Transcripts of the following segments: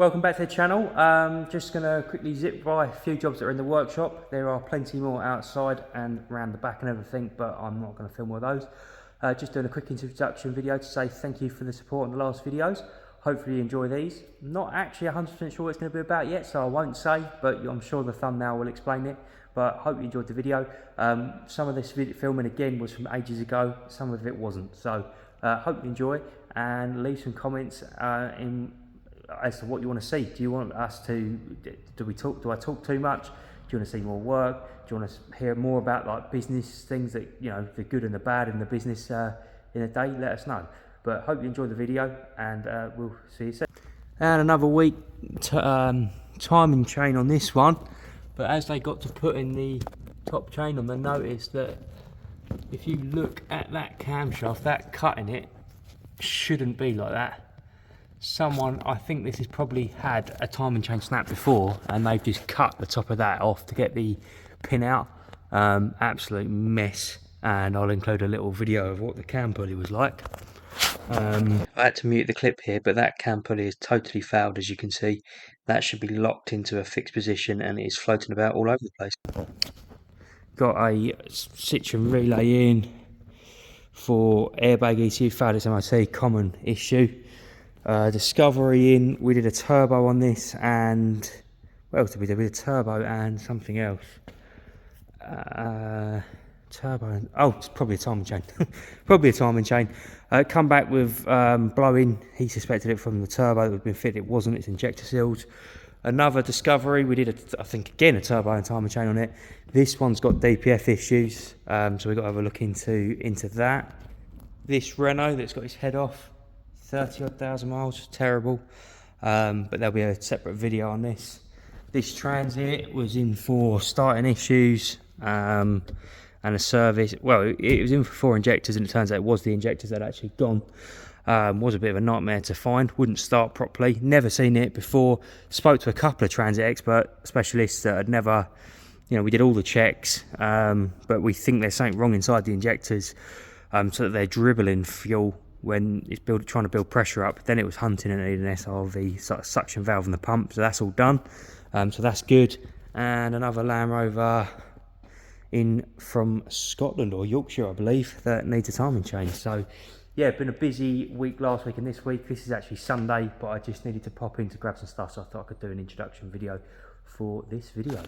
Welcome back to the channel. Just going to quickly zip by a few jobs that are in the workshop. There are plenty more outside and around the back and everything, but I'm not going to film all those. Just doing a quick introduction video to say thank you for the support on the last videos. Hopefully you enjoy these. Not actually 100% sure what it's going to be about yet, so I won't say, but I'm sure the thumbnail will explain it. But hope you enjoyed the video. Some of this filming again was from ages ago, some of it wasn't. So hope you enjoy and leave some comments as to what you want to see. Do you want us to, do I talk too much? Do you want to see more work? Do you want to hear more about like business things that, you know, the good and the bad in the business in a day? Let us know. But hope you enjoyed the video and we'll see you soon. And another week timing chain on this one. But as they got to put in the top chain on, they noticed that if you look at that camshaft, that cut in it shouldn't be like that. Someone, I think this has probably had a timing chain snap before and they've just cut the top of that off to get the pin out. Absolute mess, and I'll include a little video of what the cam pulley was like. I had to mute the clip here, but that cam pulley is totally fouled, as you can see. That should be locked into a fixed position and it is floating about all over the place. Got a Citroen relay in for airbag ECU failed. It's MOT, common issue. Discovery in, we did a turbo on this, and what else did we do? We did a turbo and something else. Turbo, oh, it's probably a timing chain. Probably a timing chain. Come back with blowing. He suspected it from the turbo that had been fitted. It wasn't, it's injector seals. Another Discovery, we did I think again a turbo and timing chain on it. This one's got DPF issues, so we've got to have a look into that. This Renault that's got its head off, 30-odd thousand miles, terrible. But there'll be a separate video on this. This Transit was in for starting issues and a service. Well, it was in for 4 injectors, and it turns out it was the injectors that had actually gone. Was a bit of a nightmare to find. Wouldn't start properly. Never seen it before. Spoke to a couple of Transit expert specialists that had never, you know, we did all the checks, but we think there's something wrong inside the injectors, so that they're dribbling fuel when it's trying to build pressure up. Then it was hunting and needed an SRV sort of suction valve in the pump, so that's all done. So that's good. And another Land Rover in from Scotland or Yorkshire, I believe, that needs a timing change. So yeah, been a busy week last week and this week. This is actually Sunday, but I just needed to pop in to grab some stuff, so I thought I could do an introduction video for this video.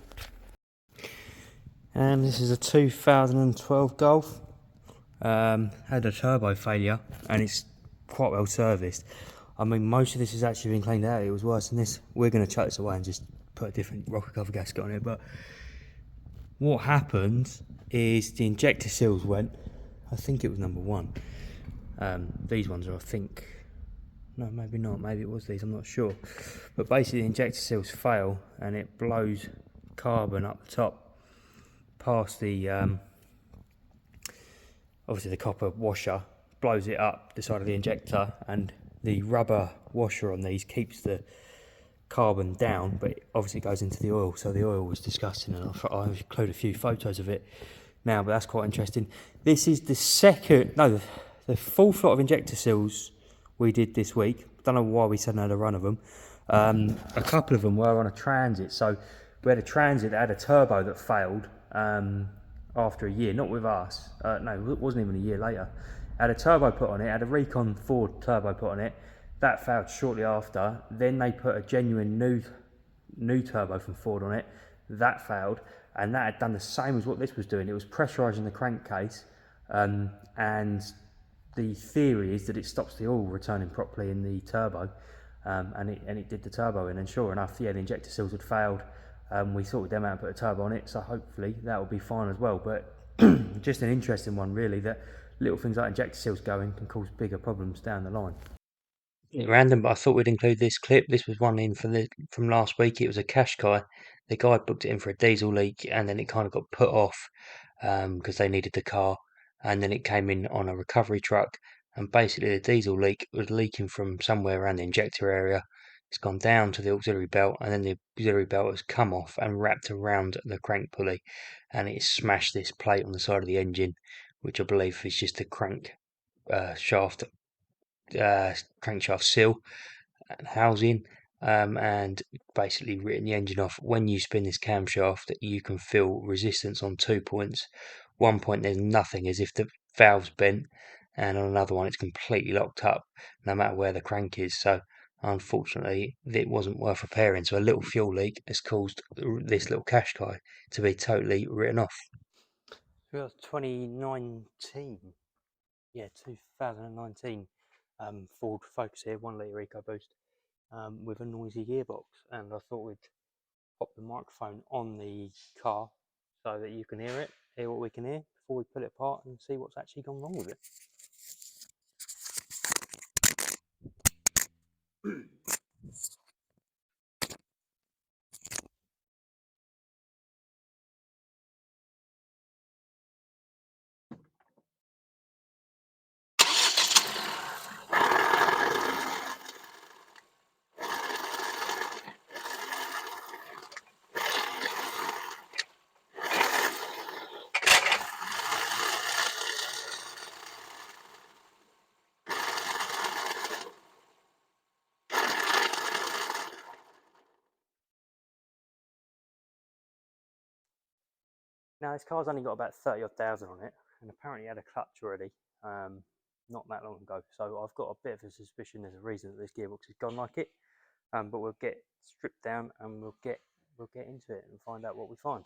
And this is a 2012 Golf. Had a turbo failure and it's quite well serviced. I mean, most of this has actually been cleaned out. It was worse than this. We're going to chuck this away and just put a different rocker cover gasket on it. But what happened is the injector seals went, I think it was number 1. These ones are, I think, no, maybe not, maybe it was these, I'm not sure. But basically the injector seals fail and it blows carbon up the top past the obviously the copper washer, blows it up the side of the injector, and the rubber washer on these keeps the carbon down, but it obviously goes into the oil, so the oil was disgusting, and I'll include a few photos of it now, but that's quite interesting. This is the the full lot of injector seals we did this week. Don't know why we suddenly had a run of them. A couple of them were on a Transit, so we had a Transit that had a turbo that failed after a year, not with us, no, it wasn't even a year later. Had a turbo put on it, had a Recon Ford turbo put on it, that failed shortly after. Then they put a genuine new turbo from Ford on it, that failed, and that had done the same as what this was doing. It was pressurising the crankcase, and the theory is that it stops the oil returning properly in the turbo, and it did the turbo in, and sure enough, yeah, the injector seals had failed. We sorted them out and put a turbo on it, so hopefully that will be fine as well. But just an interesting one, really, that little things like injector seals going can cause bigger problems down the line. Random, but I thought we'd include this clip. This was one in from last week. It was a Qashqai. The guy booked it in for a diesel leak, and then it kind of got put off because they needed the car, and then it came in on a recovery truck, and basically the diesel leak was leaking from somewhere around the injector area. It's gone down to the auxiliary belt, and then the auxiliary belt has come off and wrapped around the crank pulley, and it smashed this plate on the side of the engine, which I believe is just the crankshaft seal housing. and basically written the engine off. When you spin this camshaft, you can feel resistance on 2 points. One point there's nothing, as if the valve's bent, and on another one it's completely locked up no matter where the crank is. So unfortunately it wasn't worth repairing, so a little fuel leak has caused this little Qashqai to be totally written off. So that's 2019, yeah, 2019 Ford Focus here, 1 litre EcoBoost, with a noisy gearbox, and I thought we'd pop the microphone on the car so that you can hear what we can hear before we pull it apart and see what's actually gone wrong with it. Now this car's only got about 30 odd thousand on it, and apparently it had a clutch already, not that long ago. So I've got a bit of a suspicion there's a reason that this gearbox has gone like it. But we'll get stripped down and we'll get into it and find out what we find.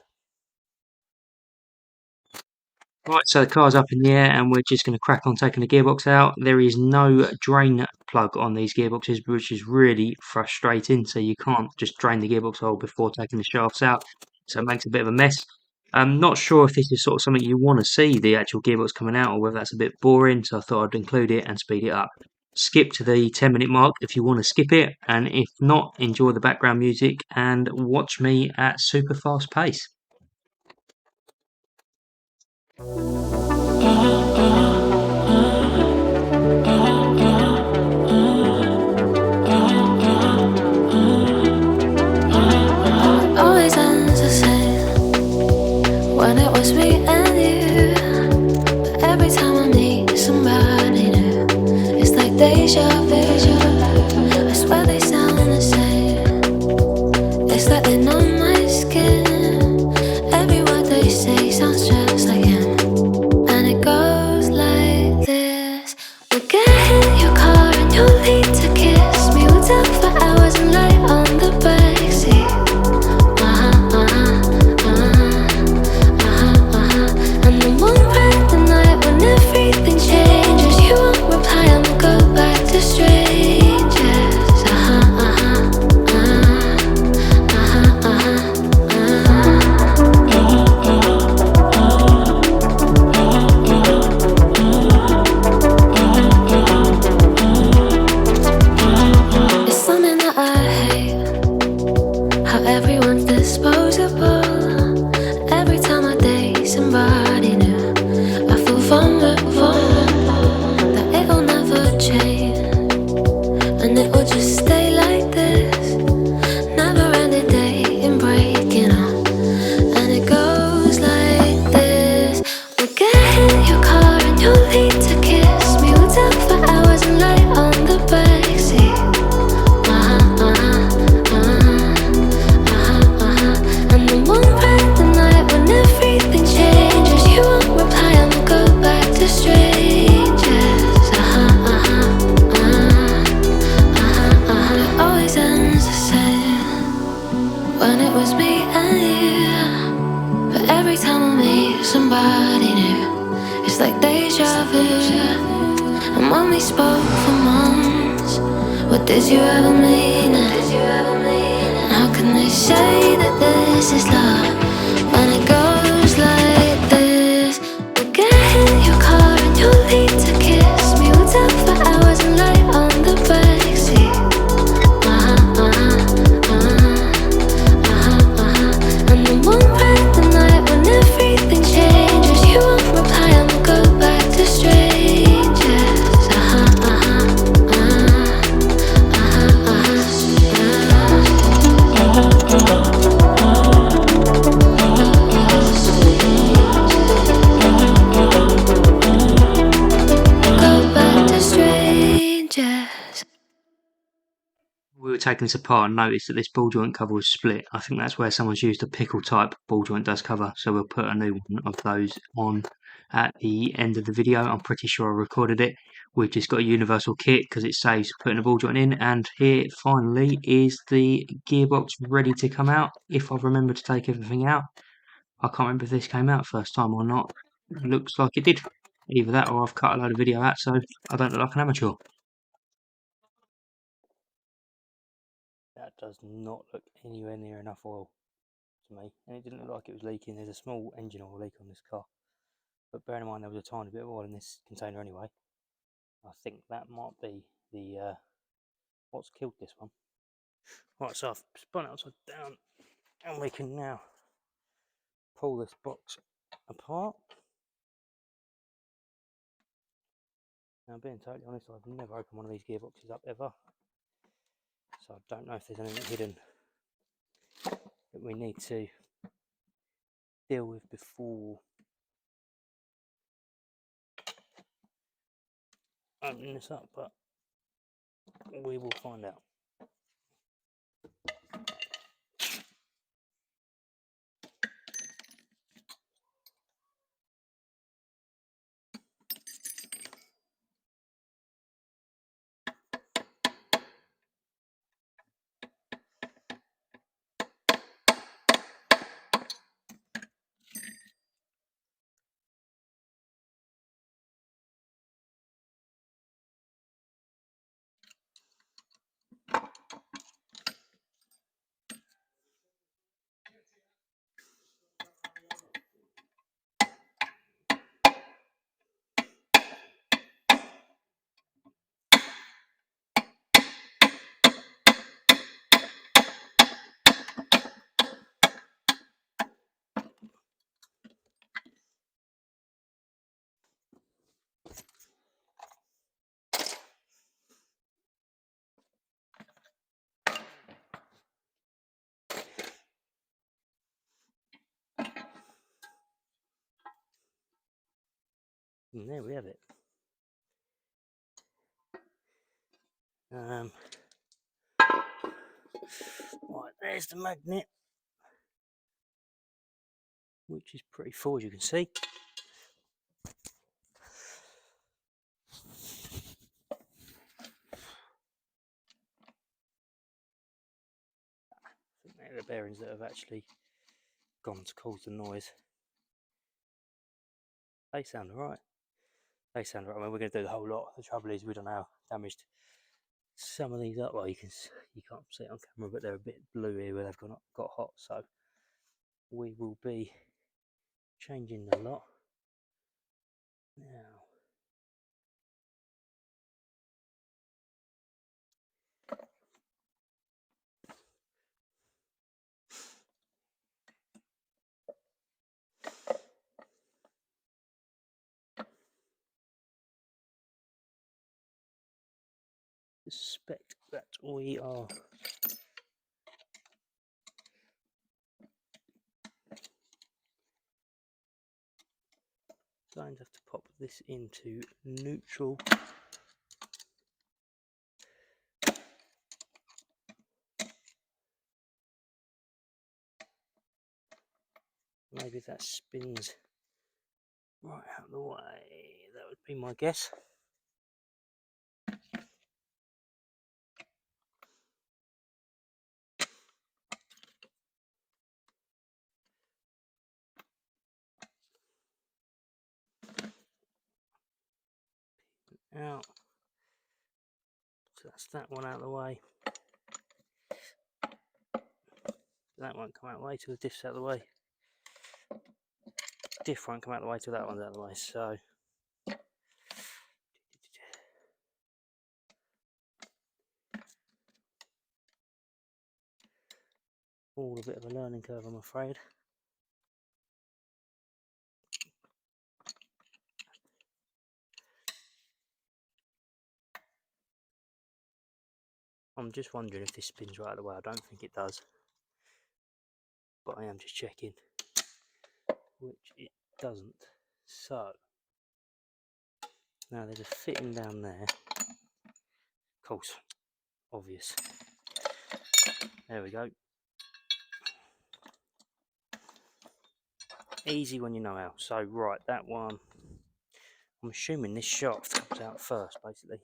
Right, so the car's up in the air and we're just going to crack on taking the gearbox out. There is no drain plug on these gearboxes, which is really frustrating. So you can't just drain the gearbox hole before taking the shafts out. So it makes a bit of a mess. I'm not sure if this is sort of something you want to see, the actual gearbox coming out, or whether that's a bit boring. So I thought I'd include it and speed it up. Skip to the 10-minute mark if you want to skip it. And if not, enjoy the background music and watch me at super fast pace. Always ends the same when it was me and you. But every time I meet somebody new, it's like deja vu. I swear they sound the same. It's like they know my skin. Every word they say sounds just like him. And it goes like this: we'll get in your car and you'll need to kiss me. We'll talk for hours and lie on the backseat. And then we'll ride the night when everything changes. You won't reply and we'll go back to strangers. It's something that I hate, how everyone's disposable. Every time I date somebody new, I feel vulnerable, that it'll never change, and it will just stay like this. Never ending dating, breaking up, and it goes like this: we'll get in your car and you'll need to kiss me. We'll talk for hours and lie on the backseat. And then we'll ride the night when everything changes. You won't reply and we'll go back to strangers. It always ends the same when it was me and you. But every time I meet somebody new, it's like deja vu. And when we spoke for months, what did you ever mean it? And how can they say that this is love when it goes like this? We'll get in your car and you'll need to kiss me. We'll talk for hours and lie on the backseat. And then we'll ride the night when everything changes. You won't reply and we'll go back to strangers. taken this apart and noticed that this ball joint cover was split. I think that's where someone's used a pickle type ball joint dust cover, so we'll put a new one of those on at the end of the video. I'm pretty sure I recorded it. We've just got a universal kit because it saves putting a ball joint in, and here finally is the gearbox ready to come out, if I remember to take everything out. I can't remember if this came out first time or not. It looks like it did. Either that or I've cut a load of video out so I don't look like an amateur. That does not look anywhere near enough oil to me, and it didn't look like it was leaking. There's a small engine oil leak on this car, but bearing in mind there was a tiny bit of oil in this container anyway, I think that might be the what's killed this one. Right, so I've spun it upside down and we can now pull this box apart. Now, being totally honest, I've never opened one of these gearboxes up ever, so I don't know if there's anything hidden that we need to deal with before opening this up, but we will find out. And there we have it. Right, there's the magnet, which is pretty full, as you can see. I think they're the bearings that have actually gone to cause the noise. They sound alright. They sound alright. I mean, we're going to do the whole lot. The trouble is, we don't know how damaged some of these up. Well, you can't see it on camera, but they're a bit blue here where they've got hot. So we will be changing the lot now. Suspect that we are going to have to pop this into neutral. Maybe that spins right out of the way. That would be my guess. Out. So that's that one out of the way. That won't come out of the way till the diff's out of the way. Diff won't come out of the way till that one's out of the way. So all a bit of a learning curve, I'm afraid. I'm just wondering if this spins right out of the way. I don't think it does, but I am just checking, which it doesn't. So now there's a fitting down there. Of course, obvious. There we go. Easy when you know how. So right, that one, I'm assuming this shaft comes out first, basically.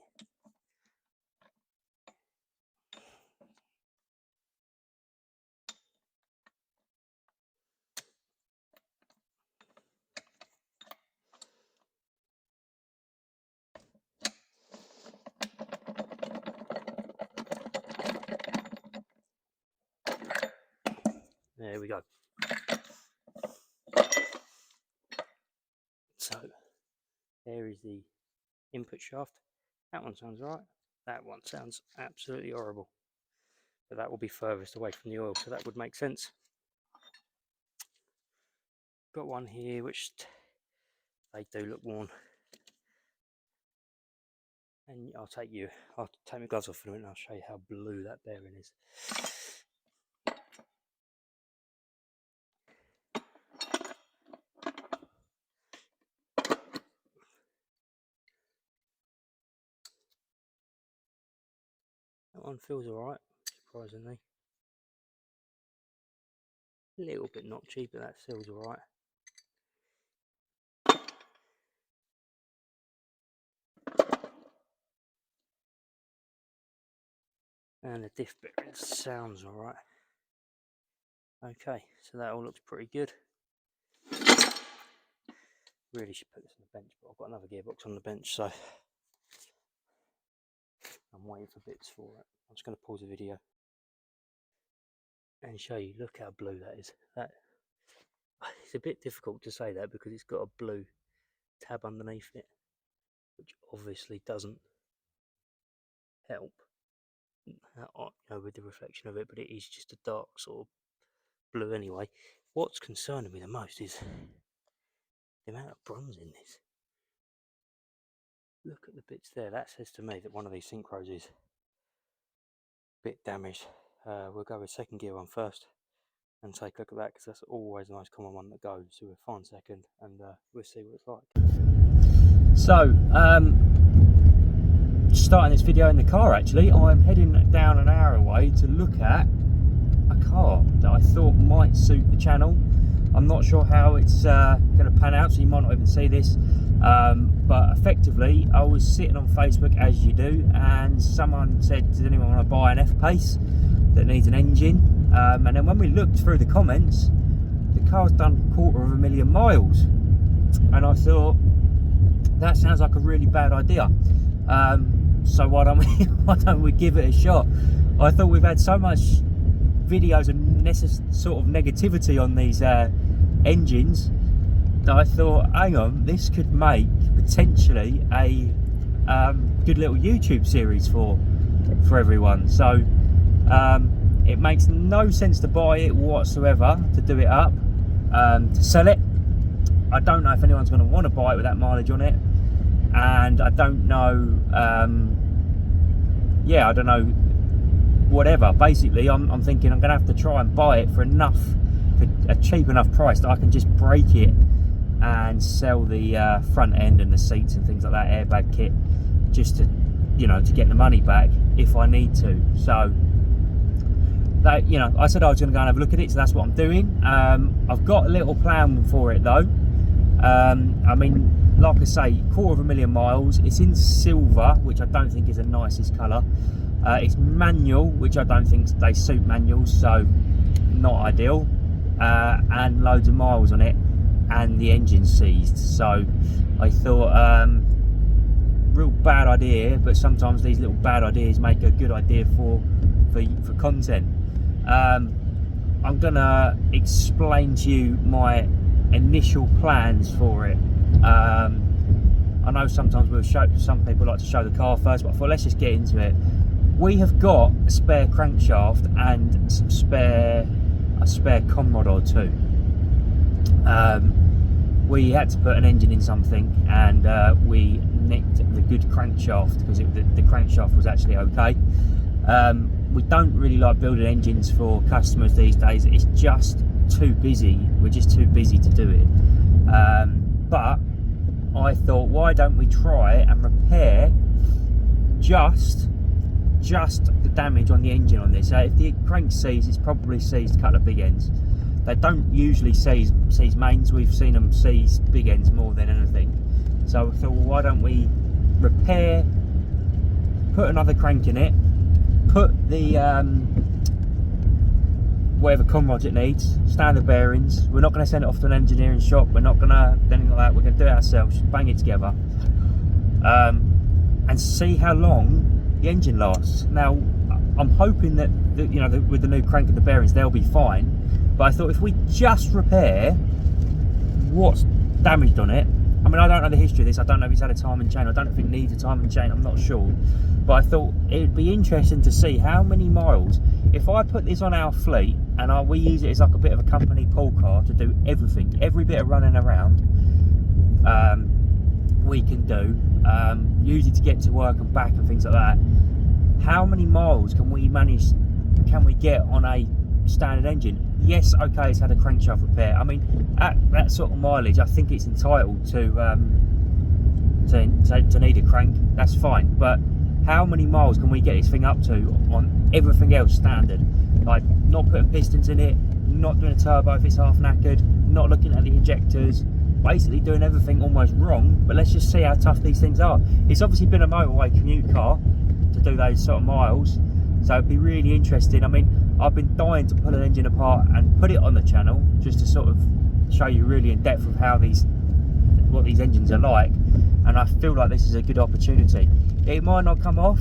There we go. So there is the input shaft. That one sounds right. That one sounds absolutely horrible. But that will be furthest away from the oil, so that would make sense. Got one here which they do look worn. And I'll take my gloves off in a minute and I'll show you how blue that bearing is. That one feels alright, surprisingly. A little bit notchy, but that feels alright. And the diff bearing sounds alright. Okay, so that all looks pretty good. Really should put this on the bench, but I've got another gearbox on the bench, so I'm waiting for bits for it. I'm just going to pause the video and show you. Look how blue that is. It's a bit difficult to say that because it's got a blue tab underneath it, which obviously doesn't help, with the reflection of it, but it is just a dark sort of blue anyway. What's concerning me the most is the amount of bronze in this. Look at the bits there. That says to me that one of these synchros is a bit damaged. We'll go with second gear one first and take a look at that, because that's always a nice common one that goes. So we'll find second and we'll see what it's like. So starting this video in the car, actually I'm heading down an hour away to look at a car that I thought might suit the channel. I'm not sure how it's going to pan out, so you might not even see this, but effectively I was sitting on Facebook, as you do, and someone said, does anyone want to buy an FPace that needs an engine? And then when we looked through the comments, the car's done 250,000 miles, and I thought that sounds like a really bad idea. So why don't we give it a shot? I thought we've had so much videos and sort of negativity on these engines that I thought, hang on, this could make potentially a good little YouTube series for everyone. So it makes no sense to buy it whatsoever, to do it up, to sell it. I don't know if anyone's going to want to buy it with that mileage on it, and I don't know, I don't know, whatever. Basically I'm thinking I'm going to have to try and buy it for a cheap enough price that I can just break it and sell the front end and the seats and things like that, airbag kit, just to, to get the money back if I need to. So that, I said I was going to go and have a look at it, so that's what I'm doing. I've got a little plan for it though. I mean, like I say, 250,000 miles. It's in silver, which I don't think is the nicest colour. It's manual, which I don't think they suit manuals, so not ideal. And loads of miles on it, and the engine seized. So I thought, real bad idea, but sometimes these little bad ideas make a good idea for content. I'm gonna explain to you my initial plans for it. I know sometimes some people like to show the car first, but I thought let's just get into it. We have got a spare crankshaft and a spare com rod or two. We had to put an engine in something, and we nicked the good crankshaft because the crankshaft was actually okay. We don't really like building engines for customers these days. It's just too busy. We're just too busy to do it. But I thought, why don't we try and repair just just the damage on the engine on this. So if the crank seized, it's probably seized a couple of big ends. They don't usually seize mains. We've seen them seize big ends more than anything. So I thought, well, why don't we repair, put another crank in it, put the whatever conrods it needs, standard bearings. We're not going to send it off to an engineering shop. We're not going to do anything like that. We're going to do it ourselves, just bang it together, and see how long the engine lasts. Now, I'm hoping that with the new crank and the bearings, they'll be fine. But I thought if we just repair what's damaged on it, I mean, I don't know the history of this. I don't know if it's had a timing chain. I don't know if it needs a timing chain. I'm not sure. But I thought it would be interesting to see how many miles, if I put this on our fleet and we use it as like a bit of a company pool car to do everything, every bit of running around we can do, use it to get to work and back and things like that. How many miles can we get on a standard engine? Yes, okay, it's had a crankshaft repair. I mean, at that sort of mileage, I think it's entitled to need a crank. That's fine. But how many miles can we get this thing up to on everything else standard? Like not putting pistons in it, not doing a turbo if it's half knackered, not looking at the injectors, basically doing everything almost wrong. But let's just see how tough these things are. It's obviously been a motorway commute car to do those sort of miles, so it'd be really interesting. I mean, I've been dying to pull an engine apart and put it on the channel just to sort of show you really in depth of what these engines are like, and I feel like this is a good opportunity. It might not come off,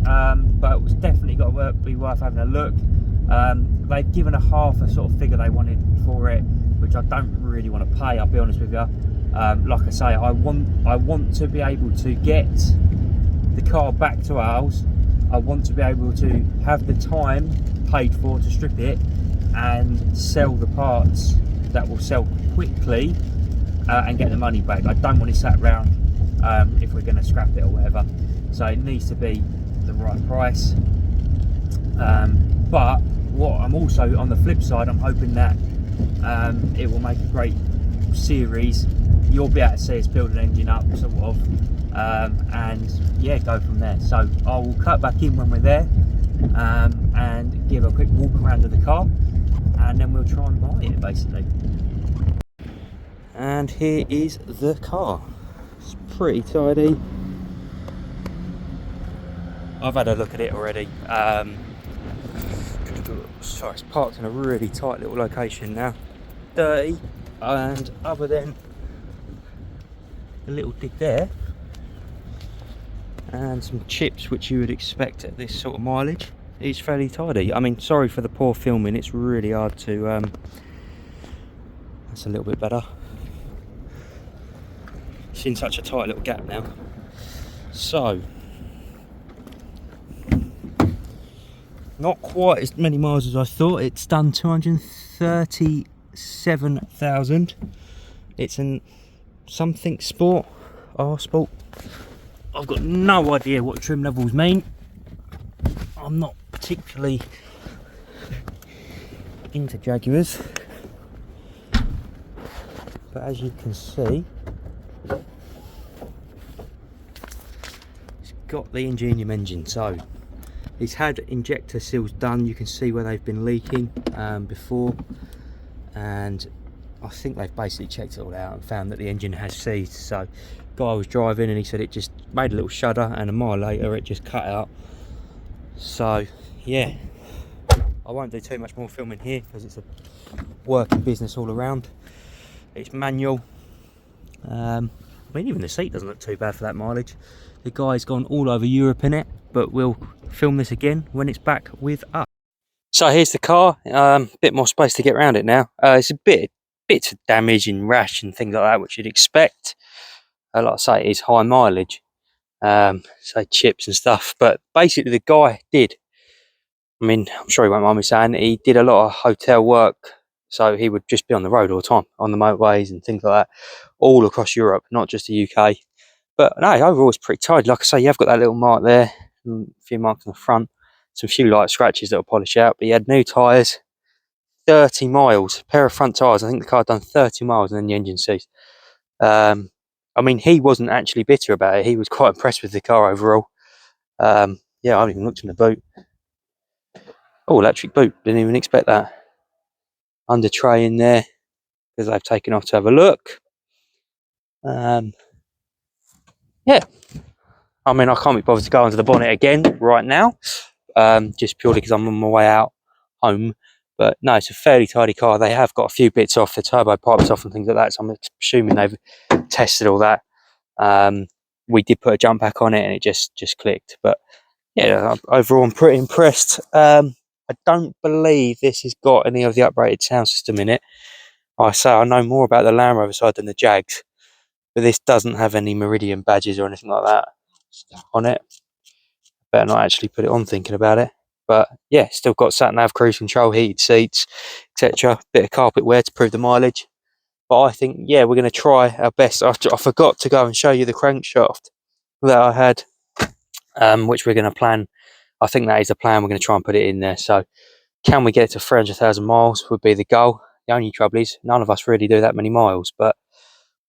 but it's definitely got to be worth having a look. They've given a half a sort of figure they wanted for it, which I don't really want to pay, I'll be honest with you. Like I say, I want to be able to get the car back to ours. I want to be able to have the time paid for to strip it and sell the parts that will sell quickly and get the money back. I don't want it sat around if we're going to scrap it or whatever. So it needs to be the right price. But what I'm also, on the flip side, I'm hoping that it will make a great series. You'll be able to see us build an engine up, sort of, and yeah, go from there. So I will cut back in when we're there and give a quick walk around of the car, and then we'll try and buy it basically. And here is the car. It's pretty tidy. I've had a look at it already. Sorry, it's parked in a really tight little location now. Dirty, and other than a little dig there and some chips, which you would expect at this sort of mileage, it's fairly tidy. I mean, sorry for the poor filming, it's really hard to that's a little bit better. It's in such a tight little gap now. So not quite as many miles as I thought. It's done 237,000. It's an something sport, R Sport. I've got no idea what trim levels mean. I'm not particularly into Jaguars, but as you can see, it's got the Ingenium engine. So it's had injector seals done. You can see where they've been leaking before, and I think they've basically checked it all out and found that the engine has seized. So guy was driving and he said it just made a little shudder, and a mile later it just cut out. So yeah, I won't do too much more filming here because it's a working business all around. It's manual. I mean, even the seat doesn't look too bad for that mileage. The guy's gone all over Europe in it, but we'll film this again when it's back with us. So here's the car. Bit more space to get around it now. It's a bits of damage and rash and things like that, which you'd expect. Like I say, it is high mileage, say chips and stuff. But basically, the guy did, I mean, I'm sure he won't mind me saying, he did a lot of hotel work. So he would just be on the road all the time, on the motorways and things like that, all across Europe, not just the UK. But no, overall it's pretty tight. Like I say, you have got that little mark there, and a few marks on the front, some few light scratches that will polish out. But he had new tyres, 30 miles, pair of front tyres. I think the car had done 30 miles and then the engine seized. I mean, he wasn't actually bitter about it. He was quite impressed with the car overall. Yeah, I haven't even looked in the boot. Oh, electric boot. Didn't even expect that. Under tray in there because they've taken off to have a look. Yeah, I mean, I can't be bothered to go under the bonnet again right now, just purely because I'm on my way out home. But no, it's a fairly tidy car. They have got a few bits off, the turbo pipes off and things like that, so I'm assuming they've tested all that. We did put a jump pack on it and it just clicked. But yeah, overall I'm pretty impressed. I don't believe this has got any of the upgraded sound system in it. I say I know more about the Land Rover side than the Jags, but this doesn't have any Meridian badges or anything like that on it. Better not actually put it on thinking about it. But yeah, still got sat nav, cruise control, heated seats, etc. Bit of carpet wear to prove the mileage. But I think, yeah, we're going to try our best. I forgot to go and show you the crankshaft that I had, which we're going to plan. I think that is the plan. We're going to try and put it in there. So can we get it to 300,000 miles would be the goal. The only trouble is none of us really do that many miles, but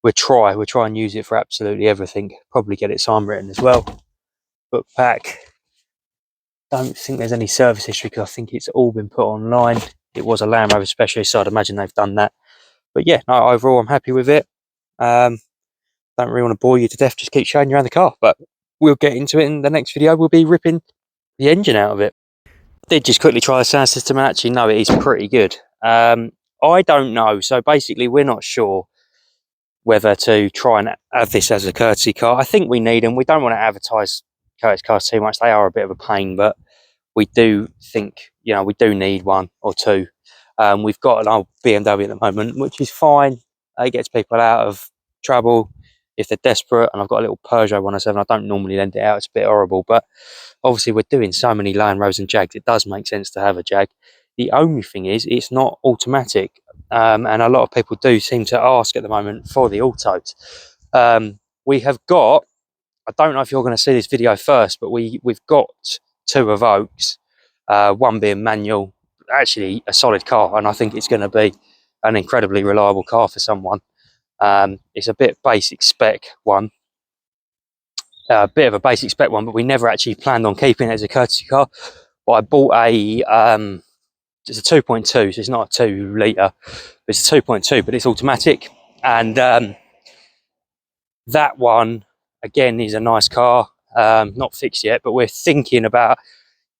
we'll try and use it for absolutely everything. Probably get it sign written as well. Book pack. Don't think there's any service history because I think it's all been put online. It was a Land Rover specialist, so I'd imagine they've done that. But yeah, no, overall I'm happy with it. Don't really want to bore you to death, just keep showing you around the car, but we'll get into it in the next video. We'll be ripping the engine out of it. I did just quickly try the sound system and actually no, it is pretty good. I don't know, so basically we're not sure whether to try and have this as a courtesy car. I think we need them. We don't want to advertise courtesy cars too much. They are a bit of a pain, but we do think, you know, we do need one or two. We've got an old BMW at the moment, which is fine. It gets people out of trouble if they're desperate. And I've got a little Peugeot 107. I don't normally lend it out. It's a bit horrible, but obviously we're doing so many Land Rovers and Jags. It does make sense to have a Jag. The only thing is it's not automatic. And a lot of people do seem to ask at the moment for the autos. We have got, I don't know if you're going to see this video first, but we've got two Evokes, one being manual, actually a solid car, and I think it's going to be an incredibly reliable car for someone. It's a bit basic spec one, a bit of a basic spec one, but we never actually planned on keeping it as a courtesy car. But I bought a it's a 2.2, so it's not a 2 litre, it's a 2.2, but it's automatic. And that one again is a nice car, not fixed yet, but we're thinking about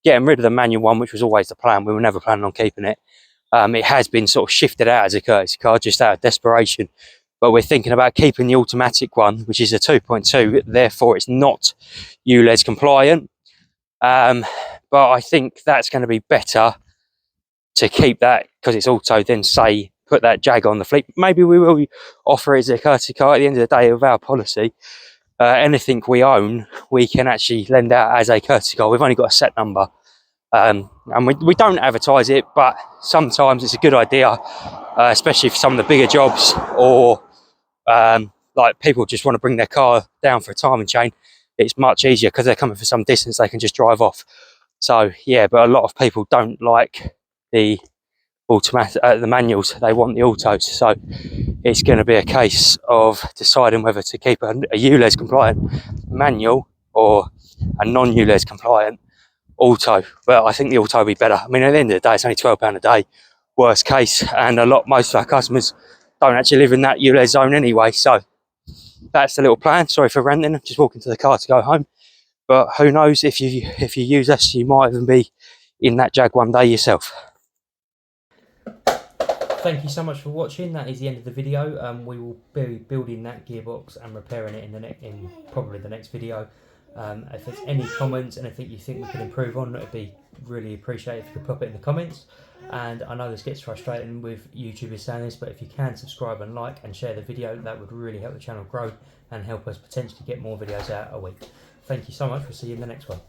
getting rid of the manual one, which was always the plan. We were never planning on keeping it. It has bbeen sort of shifted out as a courtesy car just out of desperation, but we're thinking about keeping the automatic one, which is a 2.2, therefore it's not ULEZ compliant. But I think that's going to be better to keep that because it's auto, then say put that Jag on the fleet. Maybe we will offer it as a courtesy car. At the end of the day, of our policy, anything we own we can actually lend out as a courtesy car. We've only got a set number, and we don't advertise it, but sometimes it's a good idea, especially for some of the bigger jobs, or like people just want to bring their car down for a timing chain. It's much easier because they're coming for some distance, they can just drive off. So yeah, but a lot of people don't like the automatic, the manuals. They want the autos. So it's going to be a case of deciding whether to keep a ULEZ compliant manual or a non-ULEZ compliant auto. But I think the auto will be better. I mean, at the end of the day, it's only £12 a day, worst case, and most of our customers don't actually live in that ULEZ zone anyway. So that's the little plan. Sorry for ranting. I'm just walking to the car to go home. But who knows, if you use us, you might even be in that Jag one day yourself. Thank you so much for watching. That is the end of the video. We will be building that gearbox and repairing it in probably the next video. If there's any comments, anything you think we could improve on, it'd be really appreciated if you could pop it in the comments. And I know this gets frustrating with YouTubers saying this, but if you can subscribe and like and share the video, that would really help the channel grow and help us potentially get more videos out a week. Thank you so much. We'll see you in the next one.